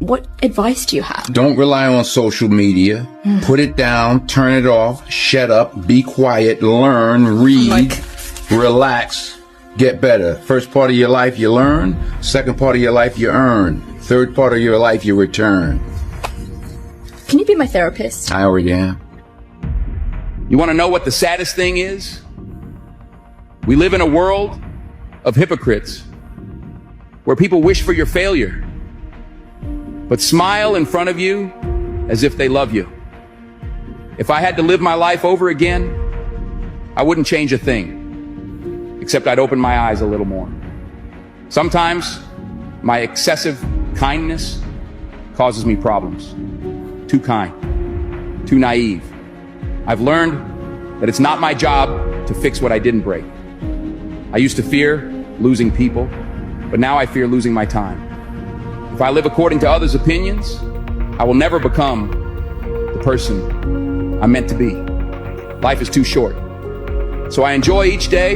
What advice do you have? Don't rely on social media. Put it down, turn it off, shut up, be quiet, learn, read, relax, get better. First part of your life, you learn. Second part of your life, you earn. Third part of your life, you return. Can you be my therapist? I already am. You want to know what the saddest thing is? We live in a world of hypocrites where people wish for your failure, but smile in front of you as if they love you. If I had to live my life over again, I wouldn't change a thing, except I'd open my eyes a little more. Sometimes my excessive kindness causes me problems. Too kind, too naive. I've learned that it's not my job to fix what I didn't break. I used to fear losing people, but now I fear losing my time. If I live according to others' opinions, I will never become the person I'm meant to be. Life is too short. So I enjoy each day,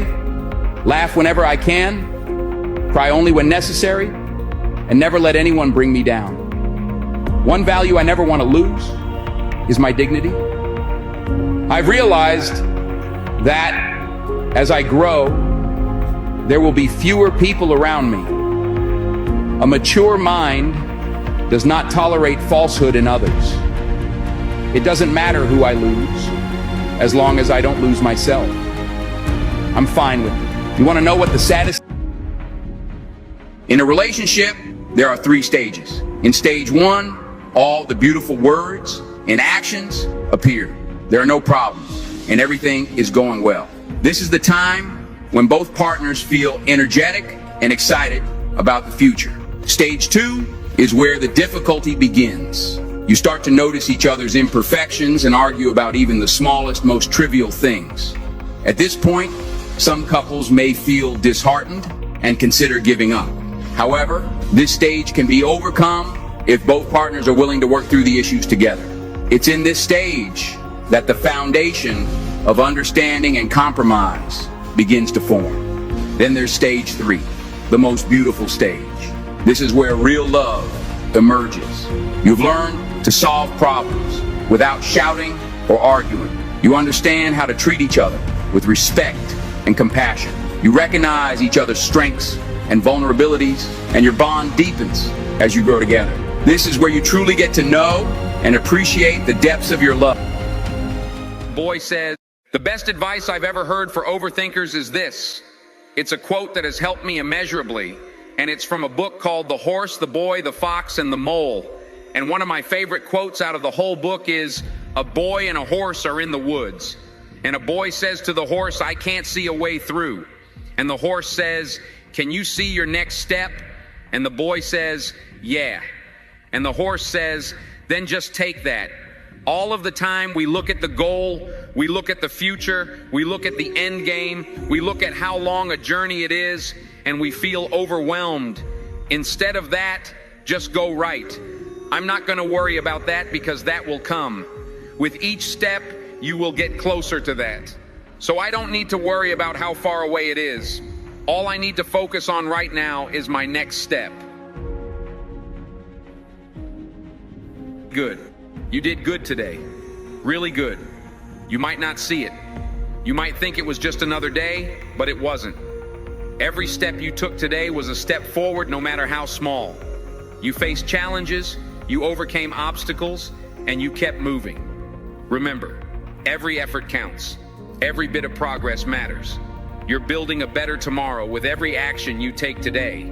laugh whenever I can, cry only when necessary, and never let anyone bring me down. One value I never want to lose is my dignity. I've realized that as I grow, there will be fewer people around me. A mature mind does not tolerate falsehood in others. It doesn't matter who I lose, as long as I don't lose myself. I'm fine with it. You want to know what the saddest? In a relationship, there are 3 stages. In stage 1, all the beautiful words and actions appear. There are no problems, and everything is going well. This is the time when both partners feel energetic and excited about the future. Stage 2 is where the difficulty begins. You start to notice each other's imperfections and argue about even the smallest, most trivial things. At this point, some couples may feel disheartened and consider giving up. However, this stage can be overcome if both partners are willing to work through the issues together. It's in this stage that the foundation of understanding and compromise begins to form. Then there's stage 3, the most beautiful stage. This is where real love emerges. You've learned to solve problems without shouting or arguing. You understand how to treat each other with respect and compassion. You recognize each other's strengths and vulnerabilities, and your bond deepens as you grow together. This is where you truly get to know and appreciate the depths of your love. Boy says, the best advice I've ever heard for overthinkers is this. It's a quote that has helped me immeasurably, and it's from a book called The Horse, the Boy, the Fox, and the Mole. And one of my favorite quotes out of the whole book is, a boy and a horse are in the woods. And a boy says to the horse, I can't see a way through. And the horse says, can you see your next step? And the boy says, yeah. And the horse says, then just take that. All of the time we look at the goal, we look at the future, we look at the end game, we look at how long a journey it is, and we feel overwhelmed. Instead of that, just go right. I'm not going to worry about that because that will come. With each step, you will get closer to that. So I don't need to worry about how far away it is. All I need to focus on right now is my next step. Good. You did good today. Really good. You might not see it. You might think it was just another day, but it wasn't. Every step you took today was a step forward, no matter how small. You faced challenges, you overcame obstacles, and you kept moving. Remember, every effort counts. Every bit of progress matters. You're building a better tomorrow with every action you take today.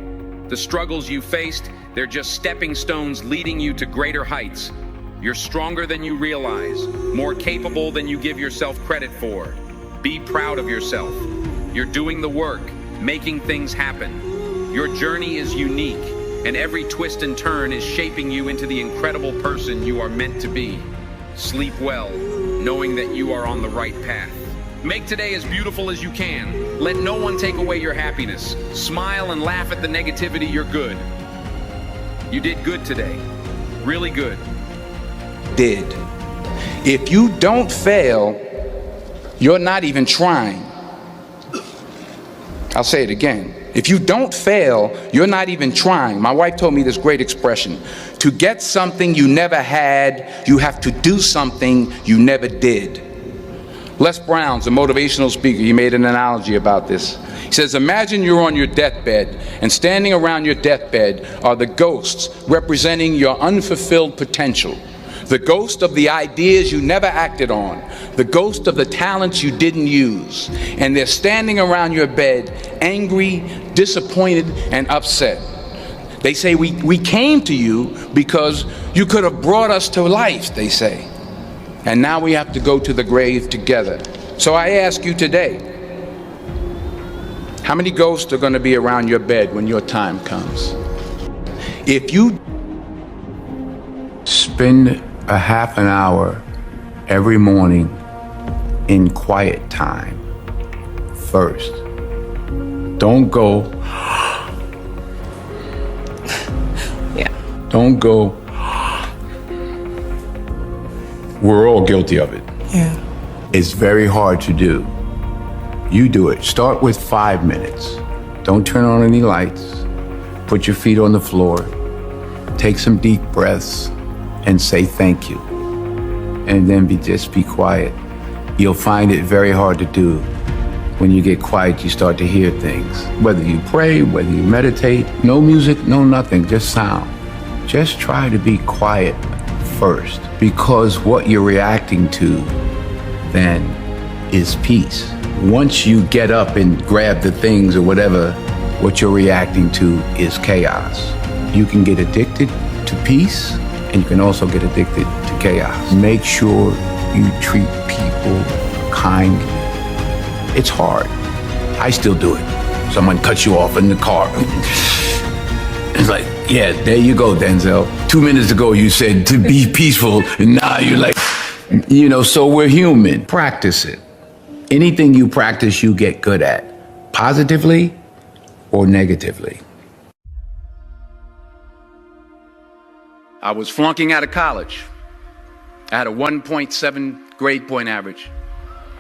The struggles you faced, they're just stepping stones leading you to greater heights. You're stronger than you realize, more capable than you give yourself credit for. Be proud of yourself. You're doing the work, making things happen. Your journey is unique, and every twist and turn is shaping you into the incredible person you are meant to be. Sleep well, knowing that you are on the right path. Make today as beautiful as you can. Let no one take away your happiness. Smile and laugh at the negativity. You're good. You did good today. Really good. Did. If you don't fail, you're not even trying. I'll say it again. If you don't fail, you're not even trying. My wife told me this great expression: to get something you never had, you have to do something you never did. Les Brown's a motivational speaker. He made an analogy about this. He says, imagine you're on your deathbed, and standing around your deathbed are the ghosts representing your unfulfilled potential. The ghost of the ideas you never acted on, the ghost of the talents you didn't use. And they're standing around your bed, angry, disappointed, and upset. They say, we came to you because you could have brought us to life, they say. And now we have to go to the grave together. So I ask you today, how many ghosts are going to be around your bed when your time comes? If you Spend a half an hour every morning in quiet time first. Don't go. Yeah. Don't go. We're all guilty of it. Yeah. It's very hard to do. You do it. Start with 5 minutes. Don't turn on any lights. Put your feet on the floor. Take some deep breaths and say thank you. And then just be quiet. You'll find it very hard to do. When you get quiet, you start to hear things. Whether you pray, whether you meditate, no music, no nothing, just sound. Just try to be quiet first, because what you're reacting to then is peace. Once you get up and grab the things or whatever, what you're reacting to is chaos. You can get addicted to peace, and you can also get addicted to chaos. Make sure you treat people kindly. It's hard. I still do it. Someone cuts you off in the car. It's like, yeah, there you go, Denzel. 2 minutes ago you said to be peaceful, and now you're like, so we're human. Practice it. Anything you practice, you get good at, positively or negatively. I was flunking out of college. I had a 1.7 grade point average.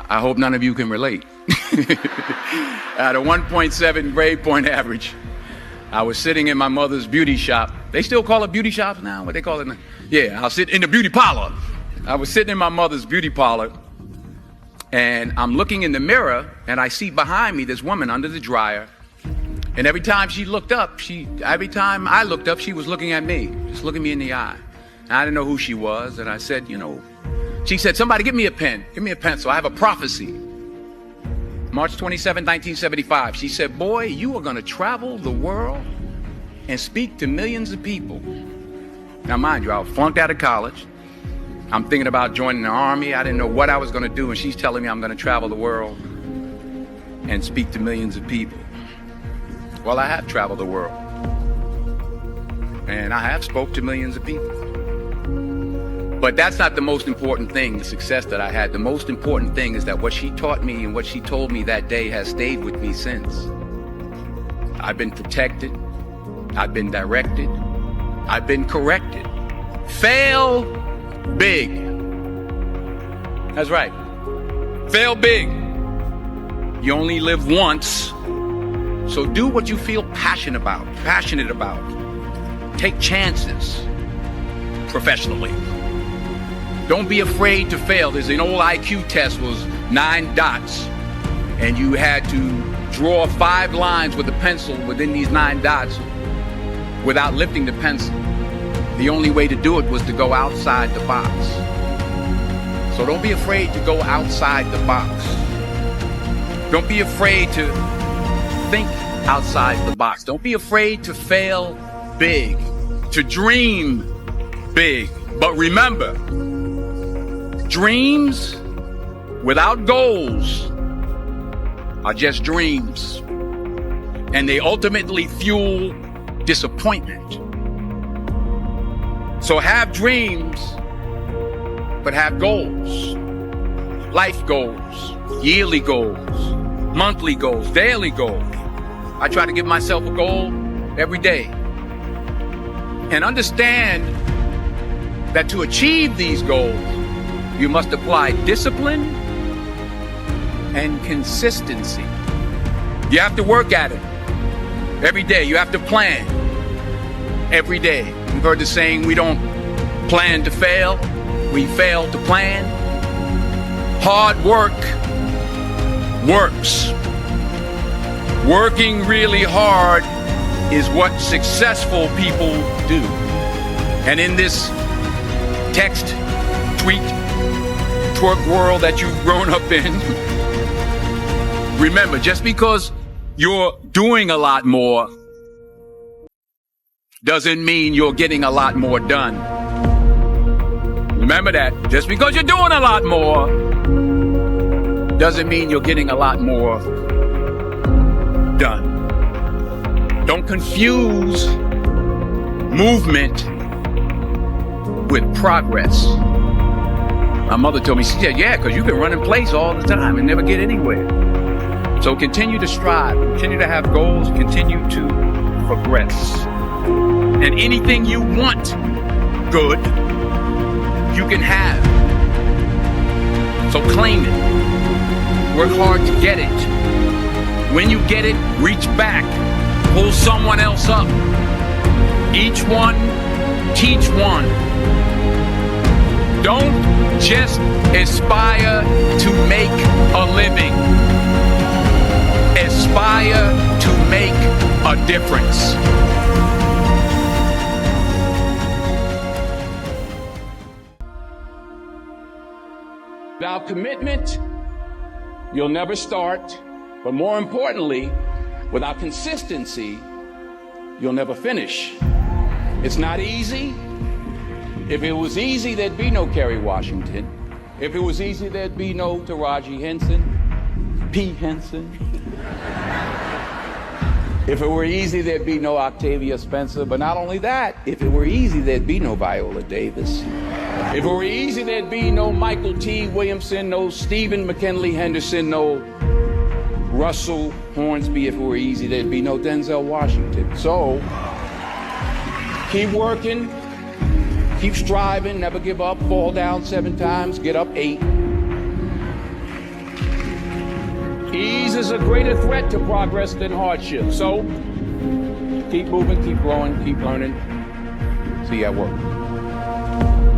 I hope none of you can relate. I had a 1.7 grade point average. I was sitting in my mother's beauty shop. They still call it beauty shops now? What they call it now? Yeah, I'll sit in the beauty parlor. I was sitting in my mother's beauty parlor, and I'm looking in the mirror, and I see behind me this woman under the dryer. And every time she looked up, every time I looked up, she was looking at me, just looking me in the eye. And I didn't know who she was, and I said, she said, somebody give me a pen, give me a pencil, I have a prophecy. March 27, 1975, she said, boy, you are gonna travel the world and speak to millions of people. Now mind you, I was flunked out of college. I'm thinking about joining the army. I didn't know what I was gonna do, and she's telling me I'm gonna travel the world and speak to millions of people. Well, I have traveled the world, and I have spoke to millions of people. But that's not the most important thing, the success that I had. The most important thing is that what she taught me and what she told me that day has stayed with me since. I've been protected. I've been directed. I've been corrected. Fail big. That's right. Fail big. You only live once. So do what you feel passionate about. Take chances professionally. Don't be afraid to fail. There's an old IQ test, was 9 dots, and you had to draw 5 lines with a pencil within these 9 dots without lifting the pencil. The only way to do it was to go outside the box. So don't be afraid to go outside the box. Don't be afraid to think outside the box. Don't be afraid to fail big, to dream big. But remember, dreams without goals are just dreams, and they ultimately fuel disappointment. So have dreams, but have goals. Life goals, yearly goals, monthly goals, daily goals. I try to give myself a goal every day. And understand that to achieve these goals, you must apply discipline and consistency. You have to work at it. Every day you have to plan. Every day. You've heard the saying, we don't plan to fail, we fail to plan. Hard work works. Working really hard is what successful people do. And in this text, tweet, twerk world that you've grown up in, remember, just because you're doing a lot more doesn't mean you're getting a lot more done. Remember that. Just because you're doing a lot more doesn't mean you're getting a lot more done. Don't confuse movement with progress. My mother told me, she said, yeah, because you can run in place all the time and never get anywhere. So continue to strive, continue to have goals, continue to progress. And anything you want good, you can have. So claim it. Work hard to get it. When you get it, reach back. Pull someone else up. Each one, teach one. Don't just aspire to make a living. Aspire to make a difference. Without commitment, you'll never start. But more importantly, without consistency, you'll never finish. It's not easy. If it was easy, there'd be no Kerry Washington. If it was easy, there'd be no Taraji Henson, P. Henson. If it were easy, there'd be no Octavia Spencer. But not only that, if it were easy, there'd be no Viola Davis. If it were easy, there'd be no Michael T. Williamson, no Stephen McKinley Henderson, no Russell Hornsby. If it were easy, there'd be no Denzel Washington. So, keep working, keep striving, never give up, fall down 7 times, get up 8. Ease is a greater threat to progress than hardship. So, keep moving, keep growing, keep learning. See you at work.